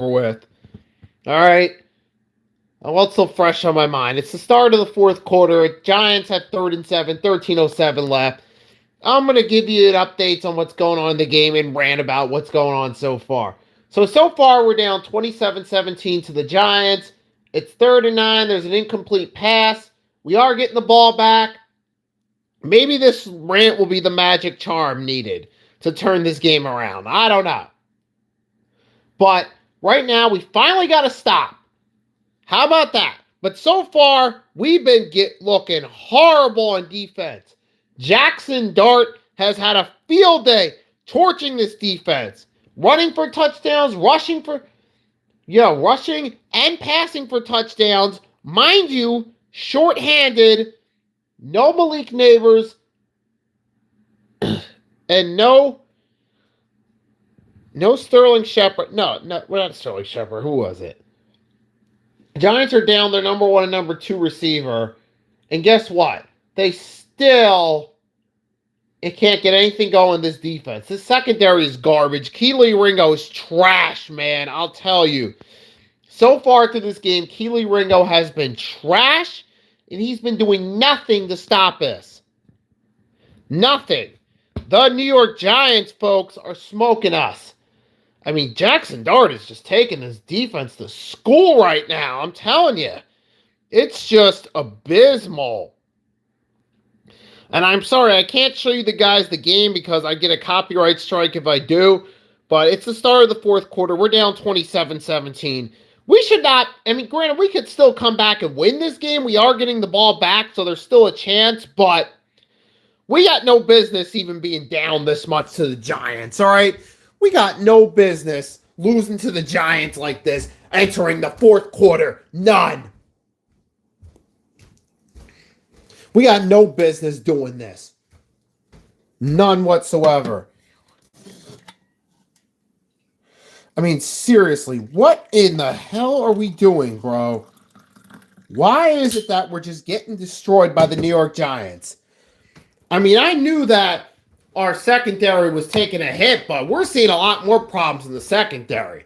with. All right. What's so fresh on my mind? It's the start of the fourth quarter. Giants have 3rd and 7, 13:07 left. I'm going to give you updates on what's going on in the game and rant about what's going on so far. So far, we're down 27-17 to the Giants. It's 3rd and 9. There's an incomplete pass. We are getting the ball back. Maybe this rant will be the magic charm needed to turn this game around. I don't know. But right now, we finally got to stop. How about that? But so far, we've been looking horrible on defense. Jackson Dart has had a field day torching this defense. Running for touchdowns, rushing and passing for touchdowns. Mind you, shorthanded, no Malik Neighbors, and no Sterling Shepard. No, we're not Sterling Shepard. Who was it? Giants are down their number 1 and number 2 receiver. And guess what? It can't get anything going in this defense. This secondary is garbage. Keely Ringo is trash, man. I'll tell you. So far through this game, Keely Ringo has been trash, and he's been doing nothing to stop us. Nothing. The New York Giants, folks, are smoking us. I mean, Jackson Dart is just taking his defense to school right now. I'm telling you. It's just abysmal. And I'm sorry, I can't show you the guys the game because I get a copyright strike if I do. But it's the start of the fourth quarter. We're down 27-17. We should not, granted, we could still come back and win this game. We are getting the ball back, so there's still a chance. But we got no business even being down this much to the Giants, all right? We got no business losing to the Giants like this entering the fourth quarter. None. We got no business doing this. None whatsoever. I mean, seriously, what in the hell are we doing, bro? Why is it that we're just getting destroyed by the New York Giants? I mean, I knew that our secondary was taking a hit, but we're seeing a lot more problems in the secondary.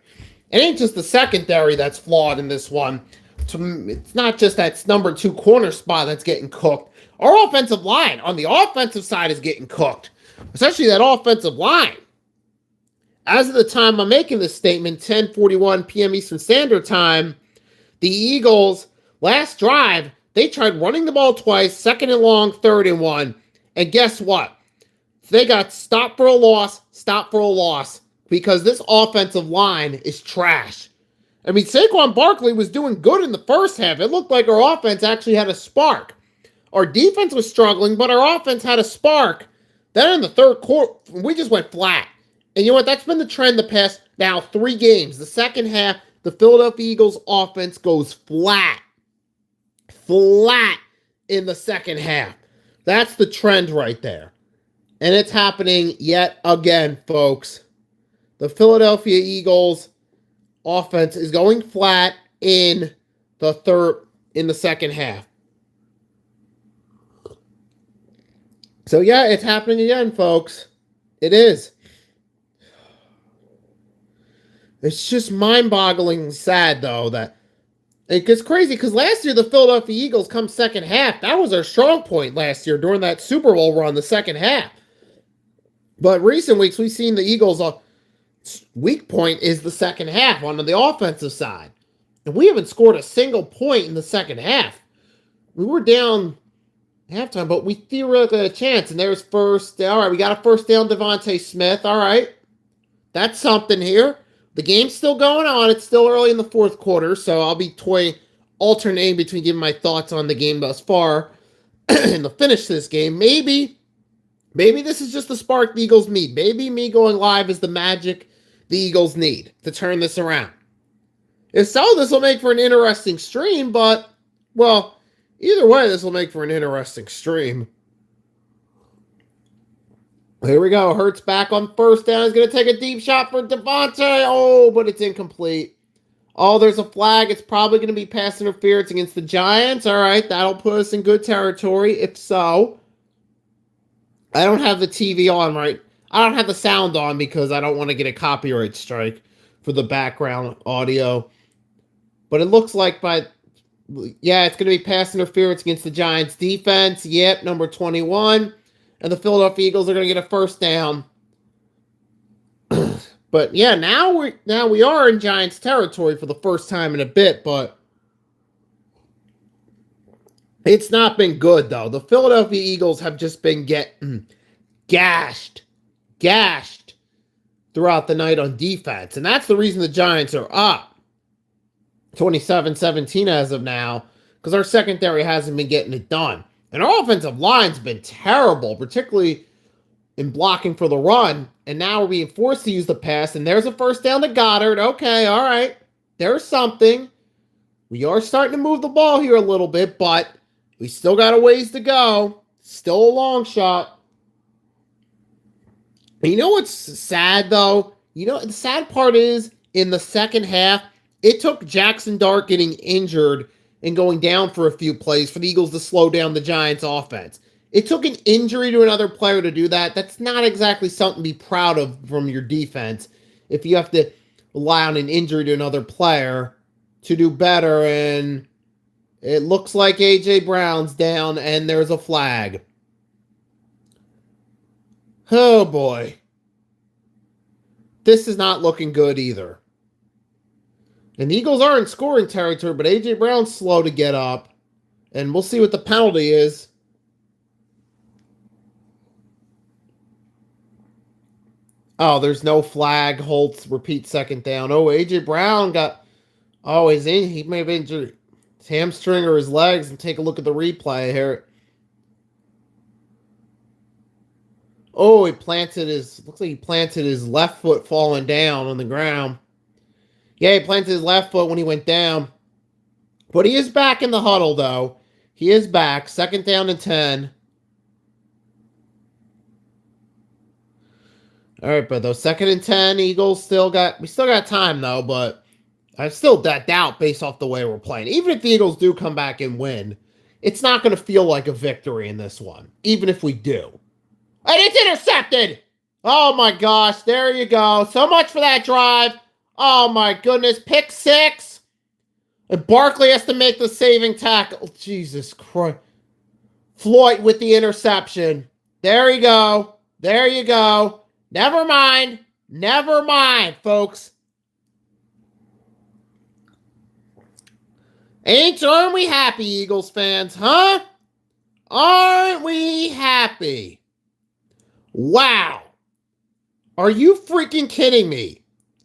It ain't just the secondary that's flawed in this one. It's not just that number 2 corner spot that's getting cooked. Our offensive line on the offensive side is getting cooked, especially that offensive line. As of the time I'm making this statement, 10:41 p.m. Eastern Standard Time, the Eagles, last drive, they tried running the ball twice, 2nd and long, 3rd and 1, and guess what? They got stop for a loss, because this offensive line is trash. I mean, Saquon Barkley was doing good in the first half. It looked like our offense actually had a spark. Our defense was struggling, but our offense had a spark. Then in the third quarter, we just went flat. And you know what? That's been the trend the past, now, 3 games. The second half, the Philadelphia Eagles offense goes flat. Flat in the second half. That's the trend right there. And it's happening yet again, folks. The Philadelphia Eagles offense is going flat in the second half. So yeah, it's happening again, folks. It is. It's just mind-boggling sad, though, that it gets crazy because last year the Philadelphia Eagles come second half. That was our strong point last year during that Super Bowl run, the second half. But recent weeks, we've seen the Eagles' weak point is the second half on the offensive side. And we haven't scored a single point in the second half. We were down halftime, but we theoretically had a chance. And there's first. All right, we got a first down, Devontae Smith. All right. That's something here. The game's still going on. It's still early in the fourth quarter, so I'll be alternating between giving my thoughts on the game thus far and the finish to this game. Maybe this is just the spark the Eagles need. Maybe me going live is the magic the Eagles need to turn this around. If so, this will make for an interesting stream, but, well, either way, this will make for an interesting stream. Here we go. Hurts back on first down. He's going to take a deep shot for Devontae. Oh, but it's incomplete. Oh, there's a flag. It's probably going to be pass interference against the Giants. All right, that'll put us in good territory. If so, I don't have the TV on, right? I don't have the sound on because I don't want to get a copyright strike. for the background audio. But it looks like it's going to be pass interference against the Giants defense. Yep, number 21. And the Philadelphia Eagles are going to get a first down. But yeah, now we are in Giants territory for the first time in a bit, but it's not been good though. The Philadelphia Eagles have just been getting gashed throughout the night on defense. And that's the reason the Giants are up 27-17 as of now, because our secondary hasn't been getting it done. And our offensive line's been terrible, particularly in blocking for the run. And now we're being forced to use the pass. And there's a first down to Goddard. Okay, all right. There's something. We are starting to move the ball here a little bit, but we still got a ways to go. Still a long shot. And you know what's sad, though? You know, the sad part is, in the second half, it took Jackson Dart getting injured and going down for a few plays for the Eagles to slow down the Giants' offense. It took an injury to another player to do that. That's not exactly something to be proud of from your defense if you have to rely on an injury to another player to do better. And it looks like A.J. Brown's down and there's a flag. Oh boy. This is not looking good either. And the Eagles are in scoring territory, but A.J. Brown's slow to get up. And we'll see what the penalty is. Oh, there's no flag. Holtz, repeat second down. Oh, A.J. Brown got... Oh, he may have injured his hamstring or his legs. And take a look at the replay here. Oh, looks like he planted his left foot falling down on the ground. Yeah, he planted his left foot when he went down. But he is back in the huddle, though. He is back. Second down and 10. All right, but those second and 10, Eagles we still got time, though, but I still doubt based off the way we're playing. Even if the Eagles do come back and win, it's not going to feel like a victory in this one, even if we do. And it's intercepted! Oh, my gosh. There you go. So much for that drive. Oh, my goodness. Pick 6. And Barkley has to make the saving tackle. Jesus Christ. Floyd with the interception. There you go. There you go. Never mind. Never mind, folks. Aren't we happy, Eagles fans, huh? Aren't we happy? Wow. Are you freaking kidding me?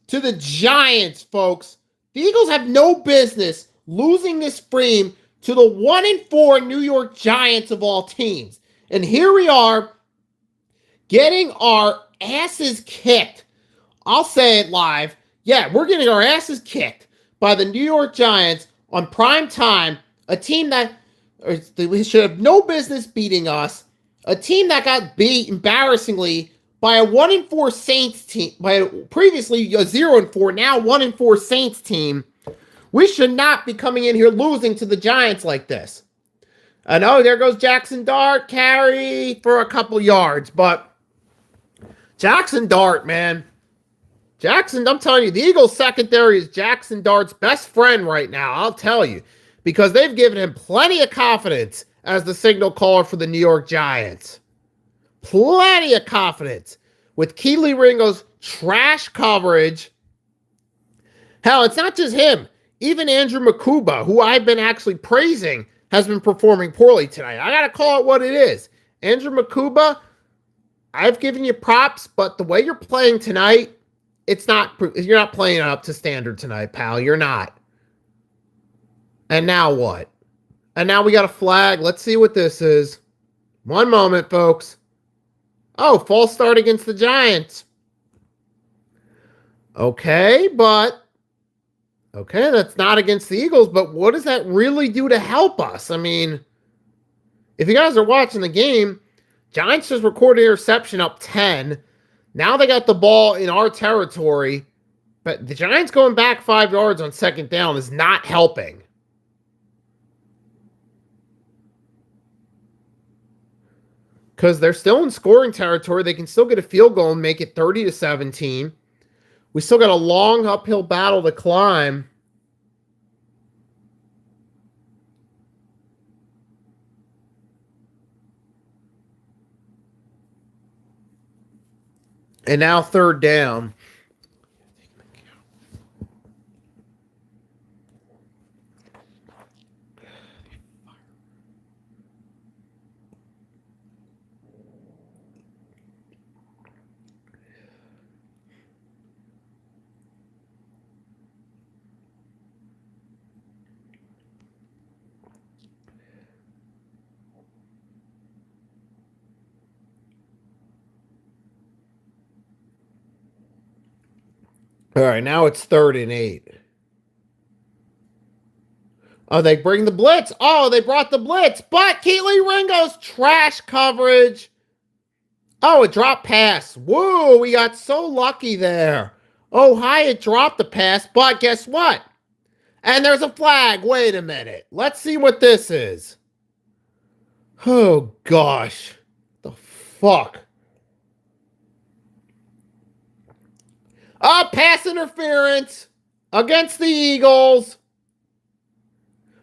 To the Giants, folks. The Eagles have no business losing this frame to the 1-4 New York Giants of all teams. And here we are getting our asses kicked. I'll say it live. Yeah, we're getting our asses kicked by the New York Giants on prime time. A team that we should have no business beating us. A team that got beat embarrassingly by a 1-4 Saints team, by previously a 0-4, now 1-4 Saints team. We should not be coming in here losing to the Giants like this. And oh, there goes Jackson Dart, carry for a couple yards. But Jackson Dart, man. Jackson, I'm telling you, the Eagles secondary is Jackson Dart's best friend right now, I'll tell you. Because they've given him plenty of confidence as the signal caller for the New York Giants. Plenty of confidence with Keely Ringo's trash coverage. Hell, it's not just him. Even Andrew Makuba, who I've been actually praising, has been performing poorly tonight. I got to call it what it is. Andrew Makuba, I've given you props, but the way you're playing tonight, you're not playing up to standard tonight, pal. You're not. And now what? And now we got a flag. Let's see what this is. One moment, folks. Oh, false start against the Giants. Okay, that's not against the Eagles, but what does that really do to help us? I mean, if you guys are watching the game, Giants just recorded interception up 10. Now they got the ball in our territory, but the Giants going back 5 yards on second down is not helping. Because they're still in scoring territory. They can still get a field goal and make it 30-17. We still got a long uphill battle to climb. And now third down. All right, now it's 3rd and 8. Oh, they bring the blitz. Oh, they brought the blitz. But Keely Ringo's trash coverage. Oh, a drop pass. Whoa, we got so lucky there. Oh, Hyatt dropped the pass, but guess what? And there's a flag. Wait a minute. Let's see what this is. Oh, gosh. The fuck? Pass interference against the Eagles.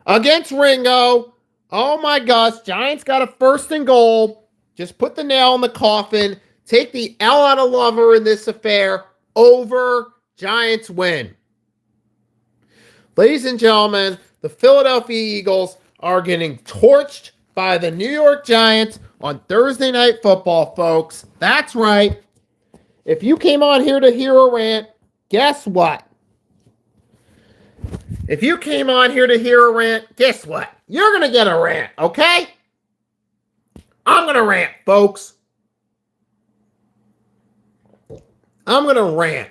Against Ringo. Oh, my gosh. Giants got a 1st and goal. Just put the nail in the coffin. Take the L out of Lover in this affair. Over. Giants win. Ladies and gentlemen, the Philadelphia Eagles are getting torched by the New York Giants on Thursday Night Football, folks. That's right. If you came on here to hear a rant, guess what? If you came on here to hear a rant, guess what? You're going to get a rant, okay? I'm going to rant, folks. I'm going to rant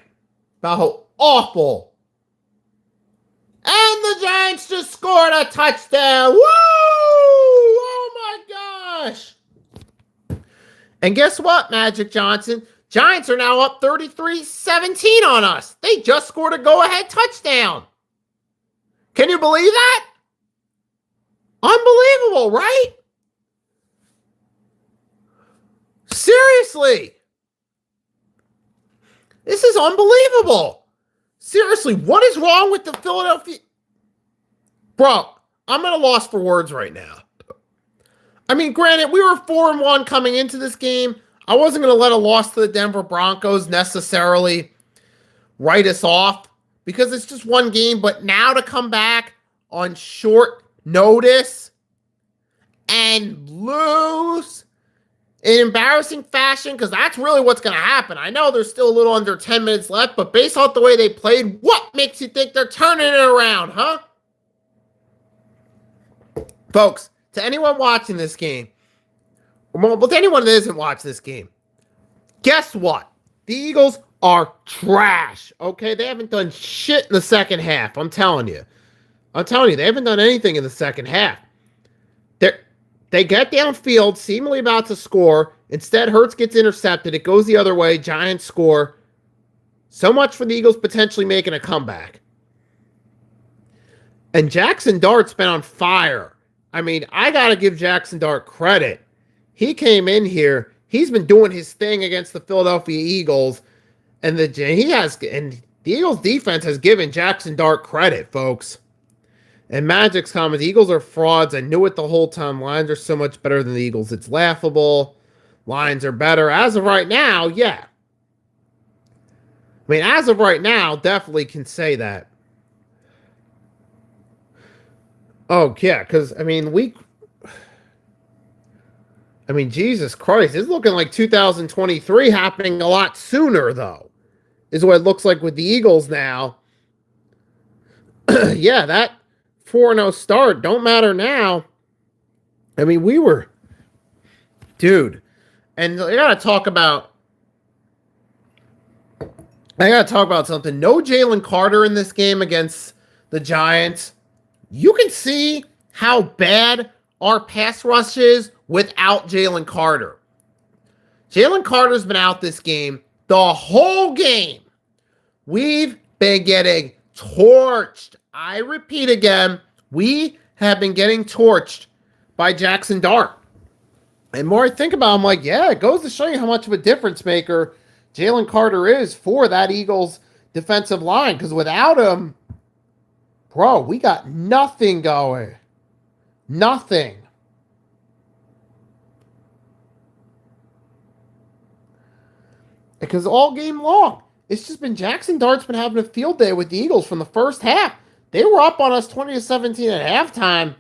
about how awful. And the Giants just scored a touchdown. Woo! Oh my gosh. And guess what, Magic Johnson? Giants are now up 33-17 on us. They just scored a go-ahead touchdown. Can you believe that? Unbelievable, right? Seriously. This is unbelievable. Seriously, what is wrong with the Philadelphia? Bro, I'm at a loss for words right now. I mean, granted, we were 4-1 coming into this game. I wasn't going to let a loss to the Denver Broncos necessarily write us off because it's just one game. But now to come back on short notice and lose in embarrassing fashion, because that's really what's going to happen. I know there's still a little under 10 minutes left, but based off the way they played, what makes you think they're turning it around, huh? Folks, to anyone watching this game, but to anyone that isn't watching this game, guess what? The Eagles are trash, okay? They haven't done shit in the second half, I'm telling you. They haven't done anything in the second half. They get downfield, seemingly about to score. Instead, Hurts gets intercepted. It goes the other way. Giants score. So much for the Eagles potentially making a comeback. And Jackson Dart's been on fire. I mean, I got to give Jackson Dart credit. He came in here. He's been doing his thing against the Philadelphia Eagles. And the Eagles defense has given Jackson Dart credit, folks. And Magic's comments, Eagles are frauds. I knew it the whole time. Lions are so much better than the Eagles. It's laughable. Lions are better. As of right now, yeah. I mean, as of right now, definitely can say that. Oh, yeah, because, I mean, Jesus Christ. It's looking like 2023 happening a lot sooner, though, is what it looks like with the Eagles now. Yeah, that 4-0 start don't matter now. I mean, dude, and I gotta talk about something. No Jalen Carter in this game against the Giants. You can see how bad our pass rush is without Jalen Carter. Jalen Carter's been out this game the whole game. We've been getting torched. I repeat again, we have been getting torched by Jackson Dart. And more I think about it, I'm like, yeah, it goes to show you how much of a difference maker Jalen Carter is for that Eagles defensive line, because without him, bro, we got nothing going. Nothing. Because all game long, it's just been Jackson Dart's been having a field day with the Eagles from the first half. They were up on us 20-17 at halftime.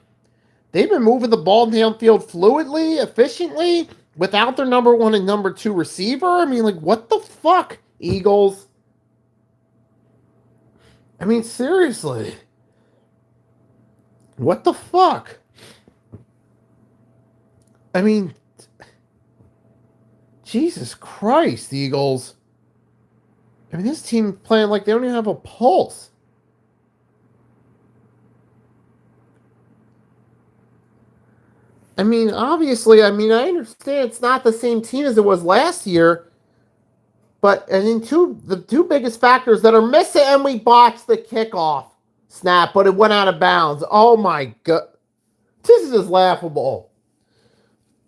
They've been moving the ball downfield fluidly, efficiently, without their number one and number two receiver. I mean, like, what the fuck, Eagles? I mean, seriously. What the fuck? I mean, Jesus Christ, Eagles. I mean, this team playing like they don't even have a pulse. I mean, obviously, I understand it's not the same team as it was last year. But the two biggest factors that are missing, and we botched the kickoff snap, but it went out of bounds. Oh my God. This is just laughable.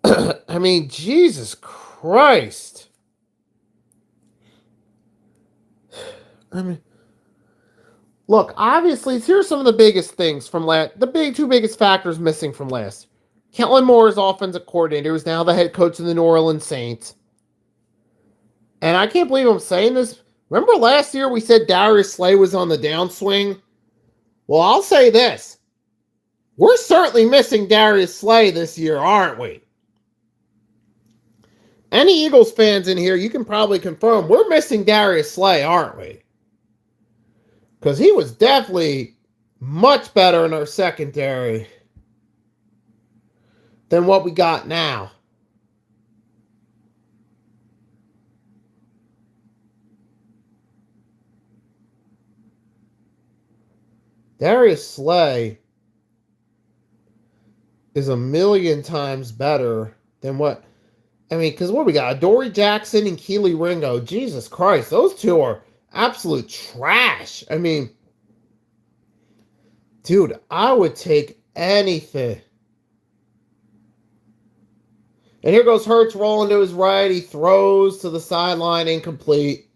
I mean, Jesus Christ. I mean, look, obviously, here's some of the biggest things from two biggest factors missing from last. Kellen Moore's offensive coordinator, who's now the head coach of the New Orleans Saints. And I can't believe I'm saying this. Remember last year we said Darius Slay was on the downswing? Well, I'll say this. We're certainly missing Darius Slay this year, aren't we? Any Eagles fans in here, you can probably confirm we're missing Darius Slay, aren't we? Because he was definitely much better in our secondary than what we got now. Darius Slay is a million times better than what... I mean, because what we got? Adoree Jackson and Keely Ringo. Jesus Christ, those two are absolute trash. I mean, dude, I would take anything. And here goes Hurts rolling to his right. He throws to the sideline, incomplete.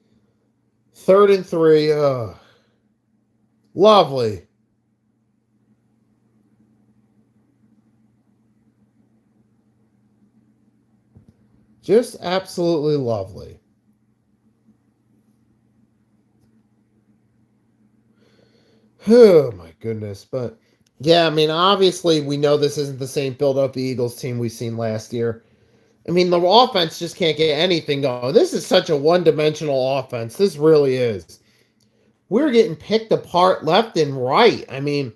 3rd and 3. Ugh. Lovely. Just absolutely lovely. Oh, my goodness. But, yeah, I mean, obviously, we know this isn't the same Philadelphia Eagles team we've seen last year. I mean, the offense just can't get anything going. This is such a one-dimensional offense. This really is. We're getting picked apart left and right. I mean,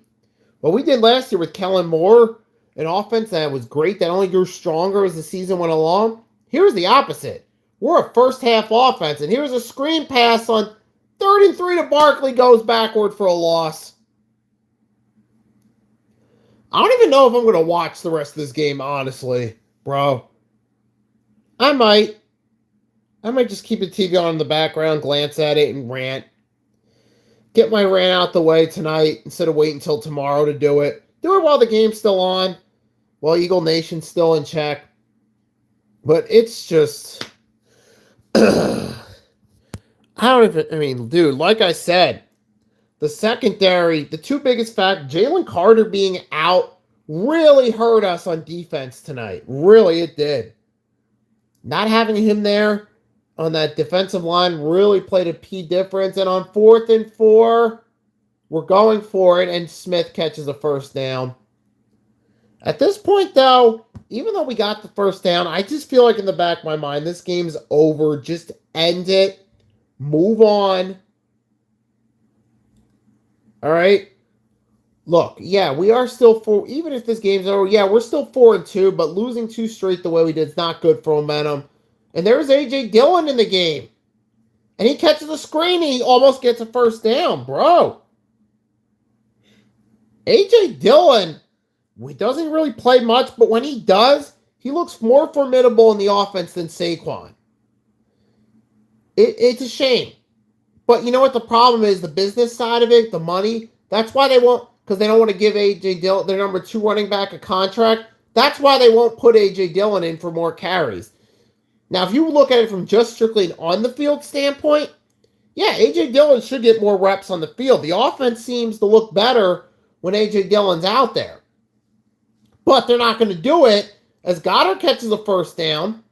what we did last year with Kellen Moore, an offense that was great, that only grew stronger as the season went along. Here's the opposite. We're a first-half offense, and here's a screen pass on 3rd and 3 to Barkley, goes backward for a loss. I don't even know if I'm going to watch the rest of this game, honestly, bro. I might just keep the TV on in the background, glance at it, and rant. Get my rant out the way tonight instead of waiting until tomorrow to do it. Do it while the game's still on, while Eagle Nation's still in check. But it's just... I mean, dude, like I said, the secondary, the two biggest factors, Jalen Carter being out really hurt us on defense tonight. Really, it did. Not having him there on that defensive line really played a key difference. And on 4th and 4, we're going for it, and Smith catches a first down. At this point, though, even though we got the first down, I just feel like in the back of my mind, this game's over. Just end it. Move on. All right? Look, yeah, we are still even if this game's over, yeah, we're still 4-2, but losing 2 straight the way we did is not good for momentum. And there's A.J. Dillon in the game. And he catches the screen and he almost gets a first down, bro. A.J. Dillon, he doesn't really play much, but when he does, he looks more formidable in the offense than Saquon. It's a shame. But you know what the problem is? The business side of it, the money. That's why they won't, because they don't want to give A.J. Dillon, their number 2 running back, a contract. That's why they won't put A.J. Dillon in for more carries. Now, if you look at it from just strictly an on-the-field standpoint, Yeah, A.J. Dillon should get more reps on the field. The offense seems to look better when A.J. Dillon's out there. But they're not going to do it as Goddard catches a first down.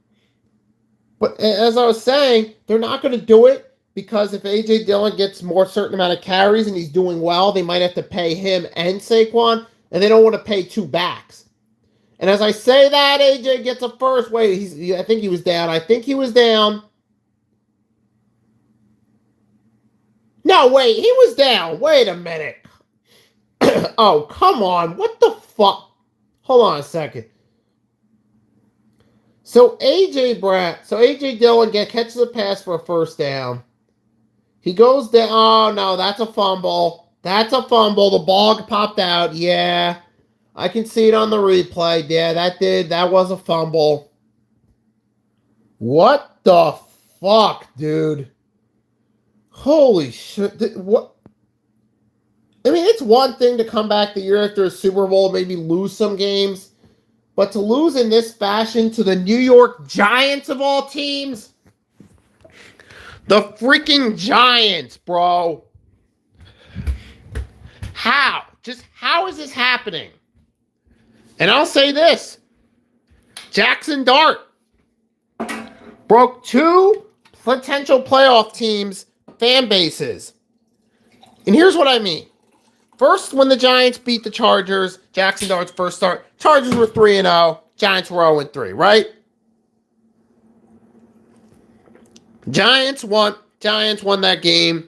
But as I was saying, they're not going to do it because if A.J. Dillon gets more certain amount of carries and he's doing well, they might have to pay him and Saquon, and they don't want to pay two backs. And as I say that, A.J. gets a first. Wait, I think he was down. No, wait, he was down. Wait a minute. Oh, come on. What the fuck? Hold on a second. So AJ Dillon catches a pass for a first down. He goes down. Oh no, that's a fumble. The ball popped out. Yeah. I can see it on the replay. Yeah, that was a fumble. What the fuck, dude? Holy shit. What? I mean, it's one thing to come back the year after a Super Bowl, maybe lose some games. But to lose in this fashion to the New York Giants of all teams? The freaking Giants, bro. How? Just how is this happening? And I'll say this. Jackson Dart broke two potential playoff teams' fan bases. And here's what I mean. First, when the Giants beat the Chargers, Jackson Dart's first start, Chargers were 3-0, Giants were 0-3, right? Giants won that game.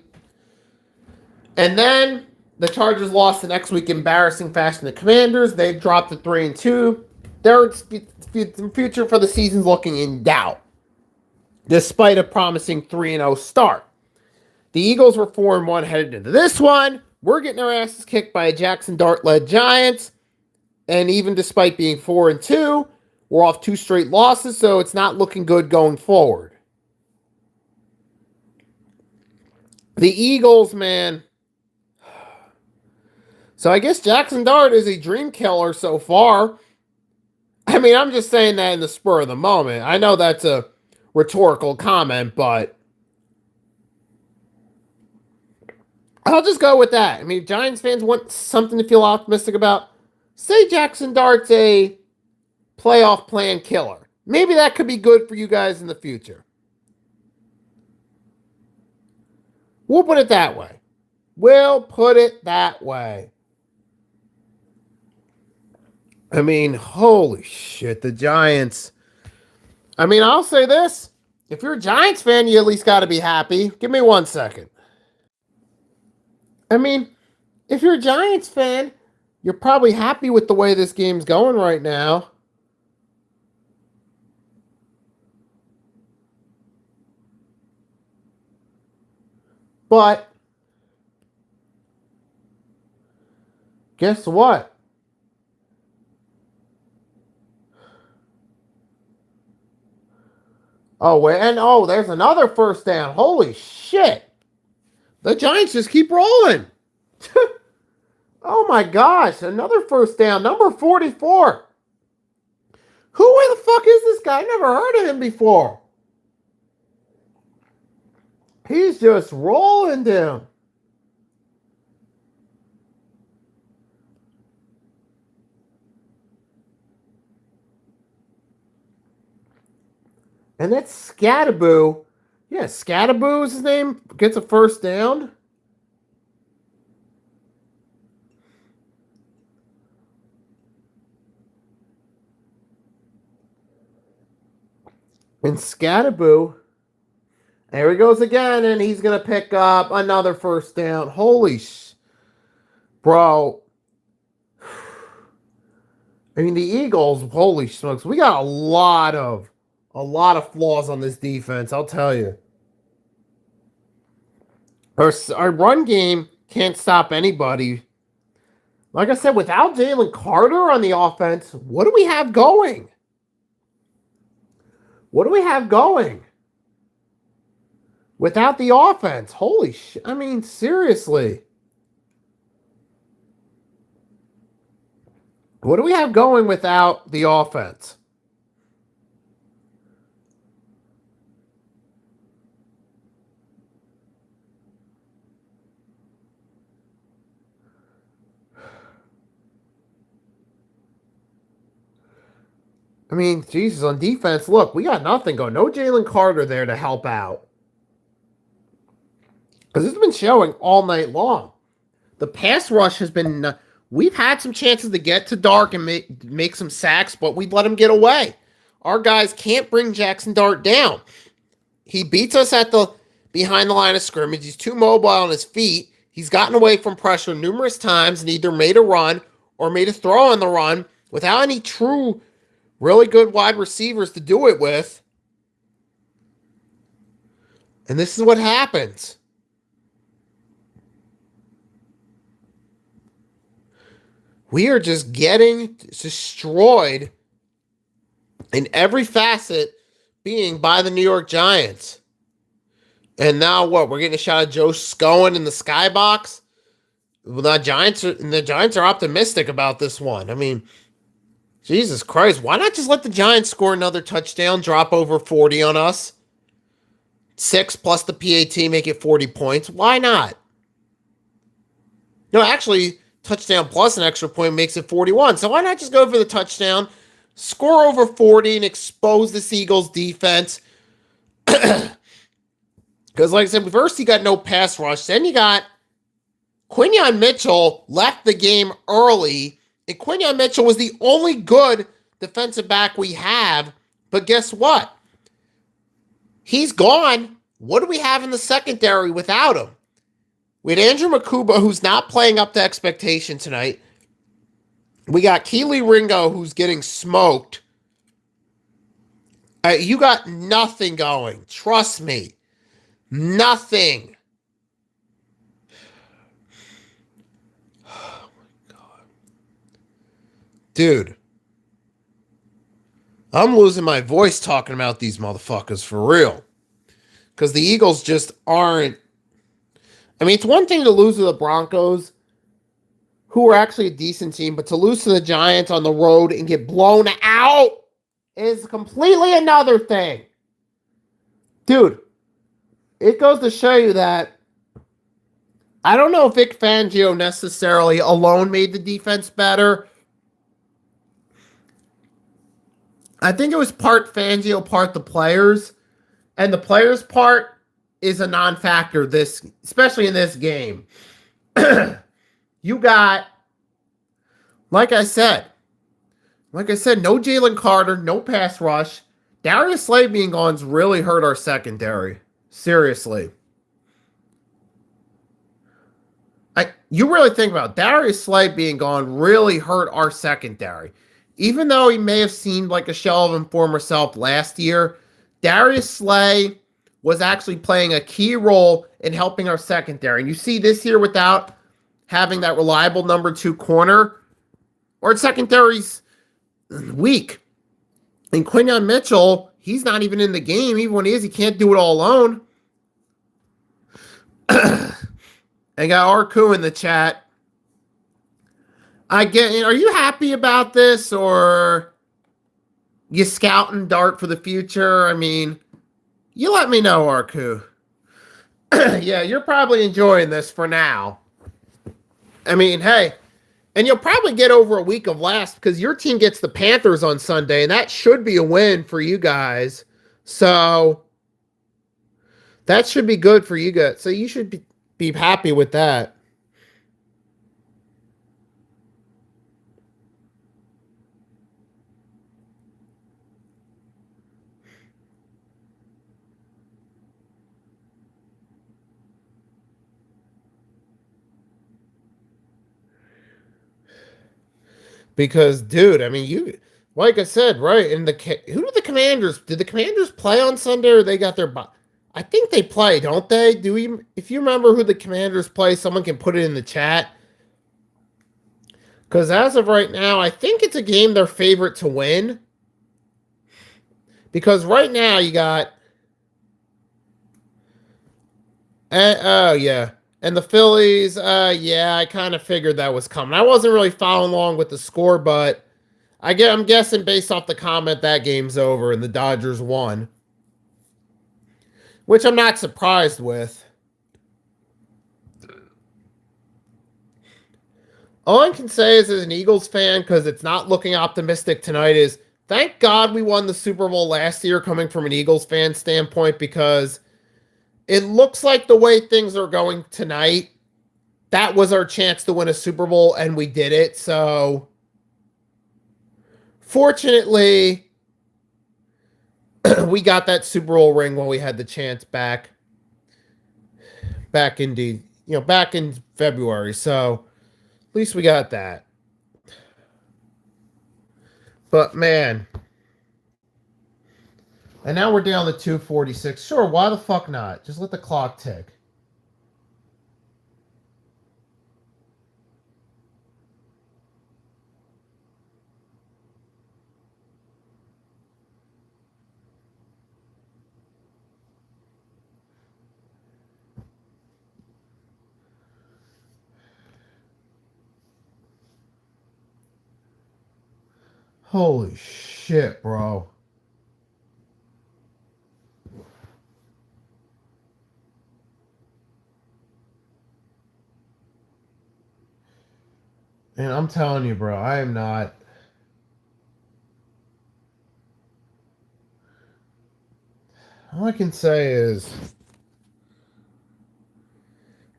And then the Chargers lost the next week, embarrassing fashion to the Commanders. They've dropped to 3-2. Their future for the season's looking in doubt, despite a promising 3-0 start. The Eagles were 4-1 headed into this one. We're getting our asses kicked by a Jackson Dart-led Giants. And even despite being 4-2, we're off 2 straight losses, so it's not looking good going forward. The Eagles, man. So I guess Jackson Dart is a dream killer so far. I mean, I'm just saying that in the spur of the moment. I know that's a rhetorical comment, but I'll just go with that. I mean, Giants fans want something to feel optimistic about. Say Jackson Dart's a playoff plan killer. Maybe that could be good for you guys in the future. We'll put it that way. I mean, holy shit, the Giants. I mean, I'll say this. If you're a Giants fan, you at least got to be happy. Give me 1 second. I mean, if you're a Giants fan, you're probably happy with the way this game's going right now. But guess what? Oh, there's another first down. Holy shit. The Giants just keep rolling. Oh my gosh, another first down. Number 44. Who the fuck is this guy? I never heard of him before. He's just rolling down. And that's Scatterboo. Yeah, Scatterboo is his name. Gets a first down. And Scatterboo, there he goes again, and he's going to pick up another first down. Bro. I mean, the Eagles, holy smokes, we got a lot of flaws on this defense, I'll tell you. Our run game can't stop anybody. Like I said, without Jalen Carter on the offense, what do we have going? Without the offense? Holy shit. I mean, seriously. What do we have going without the offense? I mean, Jesus, on defense, look, we got nothing going. No Jalen Carter there to help out. Because it's been showing all night long. The pass rush has been. We've had some chances to get to Dark and make some sacks, but we let him get away. Our guys can't bring Jackson Dart down. He beats us at the behind the line of scrimmage. He's too mobile on his feet. He's gotten away from pressure numerous times and either made a run or made a throw on the run without any true, really good wide receivers to do it with. And this is what happens. We are just getting destroyed in every facet being by the New York Giants. And now what? We're getting a shot of Joe Scowen in the skybox? Well, the Giants are optimistic about this one. I mean, Jesus Christ, why not just let the Giants score another touchdown, drop over 40 on us? 6 plus the PAT, make it 40 points. Why not? No, actually, touchdown plus an extra point makes it 41. So why not just go for the touchdown, score over 40, and expose the Eagles defense? Because like I said, first you got no pass rush. Then you got Quinyon Mitchell left the game early. And Quinyon Mitchell was the only good defensive back we have. But guess what? He's gone. What do we have in the secondary without him? We had Andrew Makuba, who's not playing up to expectation tonight. We got Keely Ringo, who's getting smoked. You got nothing going. Trust me. Nothing. Oh, my God. Dude. I'm losing my voice talking about these motherfuckers for real. Because the Eagles just aren't. I mean, it's one thing to lose to the Broncos, who are actually a decent team, but to lose to the Giants on the road and get blown out is completely another thing. Dude, it goes to show you that I don't know if Vic Fangio necessarily alone made the defense better. I think it was part Fangio, part the players. And the players' part is a non-factor, especially in this game. You got, like I said, no Jalen Carter, no pass rush. Darius Slay being gone's really hurt our secondary. Seriously. You really think about it, Darius Slay being gone really hurt our secondary. Even though he may have seemed like a shell of his former self last year, Darius Slay was actually playing a key role in helping our secondary. And you see this year without having that reliable number 2 corner, our secondary's weak. And Quinyon Mitchell, he's not even in the game. Even when he is, he can't do it all alone. I got Arku in the chat. Are you happy about this, or you scouting Dart for the future? I mean, you let me know, Arku. Yeah, you're probably enjoying this for now. I mean, hey, and you'll probably get over a week of last because your team gets the Panthers on Sunday, and that should be a win for you guys. So that should be good for you guys. So you should be happy with that. Because, dude, I mean, like I said, right? And who did the Commanders? Did the Commanders play on Sunday, or they got their? I think they play, don't they? If you remember who the Commanders play, someone can put it in the chat. Because as of right now, I think it's a game they're favorite to win. Because right now you got, oh yeah. And the Phillies, yeah, I kind of figured that was coming. I wasn't really following along with the score, but I'm guessing based off the comment that game's over and the Dodgers won. Which I'm not surprised with. All I can say is, as an Eagles fan, because it's not looking optimistic tonight, is Thank God we won the Super Bowl last year coming from an Eagles fan standpoint because it looks like the way things are going tonight, that was our chance to win a Super Bowl and we did it. So fortunately, we got that Super Bowl ring when we had the chance back in February. So at least we got that. But man, and now we're down to 246. Sure, why the fuck not? Just let the clock tick. Holy shit, bro. And I'm telling you, bro, I am not. All I can say is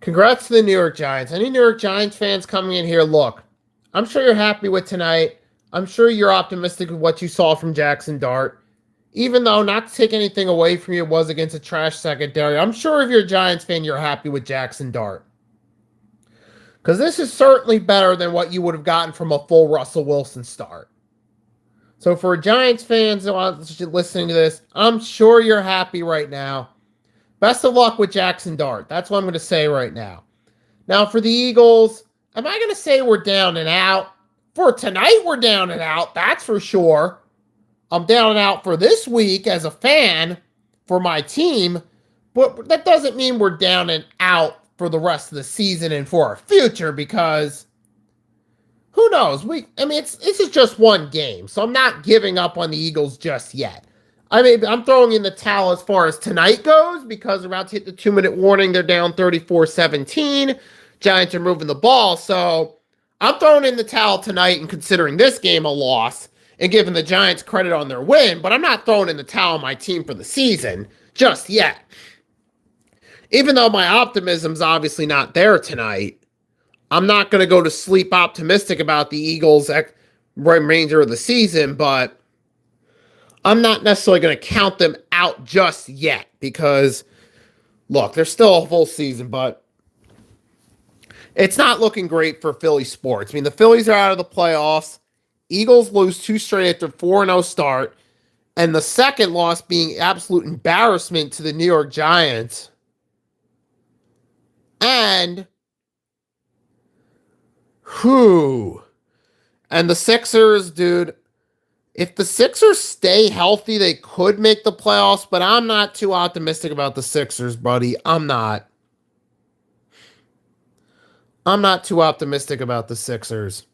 congrats to the New York Giants. Any New York Giants fans coming in here, look, I'm sure you're happy with tonight. I'm sure you're optimistic with what you saw from Jackson Dart. Even though, not to take anything away from you, it was against a trash secondary, I'm sure if you're a Giants fan, you're happy with Jackson Dart. Because this is certainly better than what you would have gotten from a full Russell Wilson start. So for Giants fans listening to this, I'm sure you're happy right now. Best of luck with Jackson Dart. That's what I'm going to say right now. Now for the Eagles, am I going to say we're down and out? For tonight, we're down and out. That's for sure. I'm down and out for this week as a fan for my team. But that doesn't mean we're down and out for the rest of the season and for our future because who knows? This is just one game, so I'm not giving up on the Eagles just yet. I'm throwing in the towel as far as tonight goes because we're about to hit the 2-minute warning. They're down 34-17. Giants are moving the ball, so I'm throwing in the towel tonight and considering this game a loss and giving the Giants credit on their win, but I'm not throwing in the towel on my team for the season just yet. Even though my optimism's obviously not there tonight, I'm not going to go to sleep optimistic about the Eagles' remainder of the season, but I'm not necessarily going to count them out just yet because, look, there's still a full season, but it's not looking great for Philly sports. The Phillies are out of the playoffs. Eagles lose 2 straight after 4-0 start, and the second loss being absolute embarrassment to the New York Giants. And the Sixers, dude, if the Sixers stay healthy, they could make the playoffs, but I'm not too optimistic about the Sixers, buddy. I'm not too optimistic about the Sixers.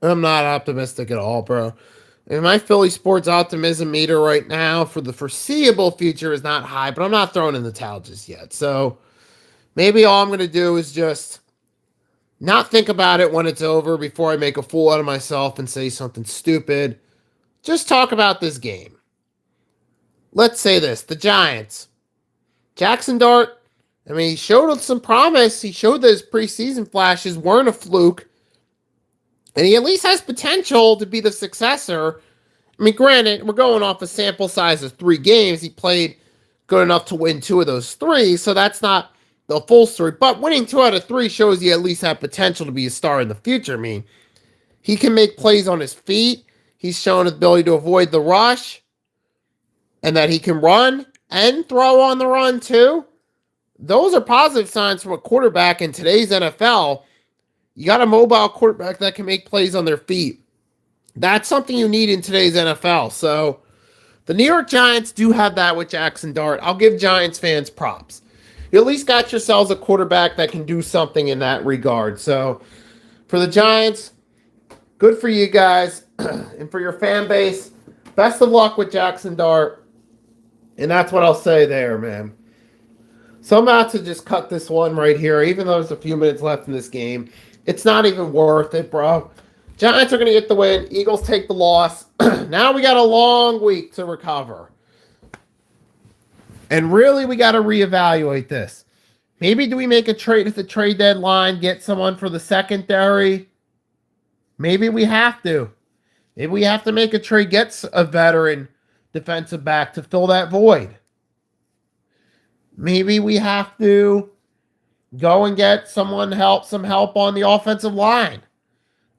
I'm not optimistic at all, bro. My Philly sports optimism meter right now for the foreseeable future is not high, but I'm not throwing in the towel just yet. So maybe all I'm going to do is just not think about it when it's over before I make a fool out of myself and say something stupid. Just talk about this game. Let's say this. The Giants. Jackson Dart, he showed some promise. He showed that his preseason flashes weren't a fluke. And he at least has potential to be the successor. Granted, we're going off a sample size of 3 games. He played good enough to win 2 of those 3, so that's not the full story. But winning 2 out of 3 shows he at least have potential to be a star in the future. He can make plays on his feet. He's shown his ability to avoid the rush. And that he can run and throw on the run too. Those are positive signs from a quarterback in today's NFL. You got a mobile quarterback that can make plays on their feet. That's something you need in today's NFL. So the New York Giants do have that with Jackson Dart. I'll give Giants fans props. you at least got yourselves a quarterback that can do something in that regard. So for the Giants, good for you guys. And for your fan base, best of luck with Jackson Dart. And that's what I'll say there, man. So I'm about to just cut this one right here, even though there's a few minutes left in this game. It's not even worth it, bro. Giants are going to get the win. Eagles take the loss. Now we got a long week to recover. And really, we got to reevaluate this. Maybe do we make a trade at the trade deadline, get someone for the secondary? Maybe we have to. Maybe we have to make a trade, get a veteran defensive back to fill that void. Maybe we have to go and get some help on the offensive line.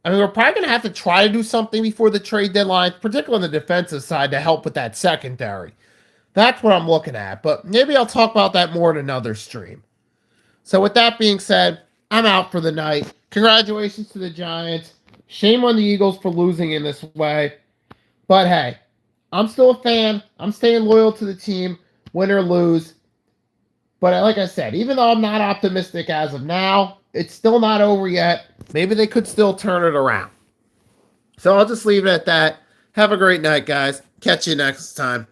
I mean, we're probably going to have to try to do something before the trade deadline, particularly on the defensive side, to help with that secondary. That's what I'm looking at. But maybe I'll talk about that more in another stream. So with that being said, I'm out for the night. Congratulations to the Giants. Shame on the Eagles for losing in this way. But hey, I'm still a fan. I'm staying loyal to the team, win or lose. But like I said, even though I'm not optimistic as of now, it's still not over yet. Maybe they could still turn it around. So I'll just leave it at that. Have a great night, guys. Catch you next time.